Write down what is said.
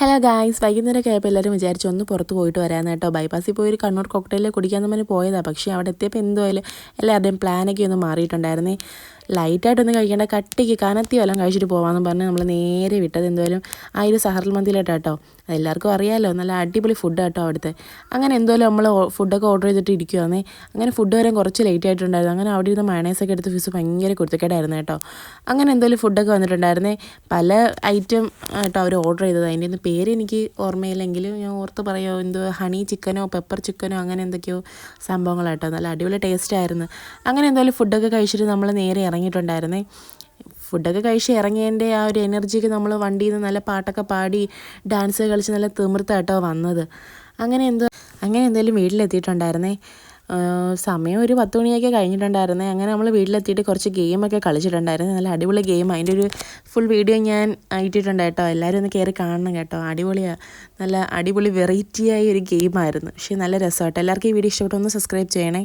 Hello guys, വൈകുന്നേരമൊക്കെ ആയപ്പോൾ എല്ലാവരും വിചാരിച്ചു ഒന്ന് പുറത്ത് പോയിട്ട് വരാമെന്ന് കേട്ടോ. ബൈപ്പാസിൽ പോയി ഒരു കണ്ണൂർ കോക്ടെയിൽ കുടിക്കാമെന്ന് പറഞ്ഞ് പോയതാണ്. പക്ഷേ അവിടെ എത്തിയപ്പോൾ എന്തായാലും എല്ലാവരുടെയും പ്ലാനൊക്കെ ഒന്ന് മാറിയിട്ടുണ്ടായിരുന്നേ. ലൈറ്റായിട്ടൊന്നും കഴിക്കേണ്ട, കട്ടിക്ക് കനത്തി വല്ലതും കഴിച്ചിട്ട് പോകാമെന്ന് പറഞ്ഞ് നമ്മൾ നേരെ വിട്ടത് എന്തായാലും ആ ഒരു സഹറൽ മന്തിയിലോട്ടാണ് കേട്ടോ. അതെല്ലാവർക്കും അറിയാമല്ലോ, നല്ല അടിപൊളി ഫുഡ് കേട്ടോ അവിടുത്തെ. അങ്ങനെ എന്തായാലും നമ്മൾ ഫുഡൊക്കെ ഓർഡർ ചെയ്തിട്ട് ഇരിക്കുവാന്നേ. അങ്ങനെ ഫുഡ് വരാൻ കുറച്ച് ലേറ്റ് ആയിട്ടുണ്ടായിരുന്നു. അങ്ങനെ അവിടെ ഇരുന്ന് മയണൈസൊക്കെ എടുത്ത് ഫീസ് ഭയങ്കര കുരുത്തക്കേടായിരുന്നു കേട്ടോ. അങ്ങനെ എന്തായാലും ഫുഡൊക്കെ വന്നിട്ടുണ്ടായിരുന്നേ. പല ഐറ്റം കേട്ടോ അവർ ഓർഡർ ചെയ്തത്. അതിൻ്റെ ഒന്നും പേര് എനിക്ക് ഓർമ്മയില്ലെങ്കിലും ഞാൻ ഓർത്ത് പറയുമോ, എന്തോ ഹണി ചിക്കനോ പെപ്പർ ചിക്കനോ അങ്ങനെ എന്തൊക്കെയോ സംഭവങ്ങളാട്ടോ. നല്ല അടിപൊളി ടേസ്റ്റ് ആയിരുന്നു. അങ്ങനെ എന്തായാലും ഫുഡൊക്കെ കഴിച്ചിട്ട് നമ്മൾ നേരെ ഇറങ്ങിയിട്ടുണ്ടായിരുന്നേ. ഫുഡൊക്കെ കഴിച്ച് ഇറങ്ങിയതിൻ്റെ ആ ഒരു എനർജിക്ക് നമ്മൾ വണ്ടിയിൽ നിന്ന് നല്ല പാട്ടൊക്കെ പാടി ഡാൻസ് കളിച്ച് നല്ല തിമിർത്താട്ടോ വന്നത്. അങ്ങനെ എന്തായാലും വീട്ടിലെത്തിയിട്ടുണ്ടായിരുന്നേ. സമയം ഒരു 10 മണിയൊക്കെ കഴിഞ്ഞിട്ടുണ്ടായിരുന്നേ. അങ്ങനെ നമ്മൾ വീട്ടിലെത്തിയിട്ട് കുറച്ച് ഗെയിമൊക്കെ കളിച്ചിട്ടുണ്ടായിരുന്നു. നല്ല അടിപൊളി ഗെയിം. അതിൻ്റെ ഒരു ഫുൾ വീഡിയോ ഞാൻ ഇട്ടിട്ടുണ്ട് കേട്ടോ. എല്ലാവരും ഒന്ന് കയറി കാണണം കേട്ടോ. അടിപൊളിയാണ്, നല്ല അടിപൊളി വെറൈറ്റിയായ ഒരു ഗെയിമായിരുന്നു. പക്ഷേ നല്ല രസമാട്ടോ. എല്ലാവർക്കും ഈ വീഡിയോ ഇഷ്ടപ്പെട്ടു, ഒന്ന് സബ്സ്ക്രൈബ് ചെയ്യണേ.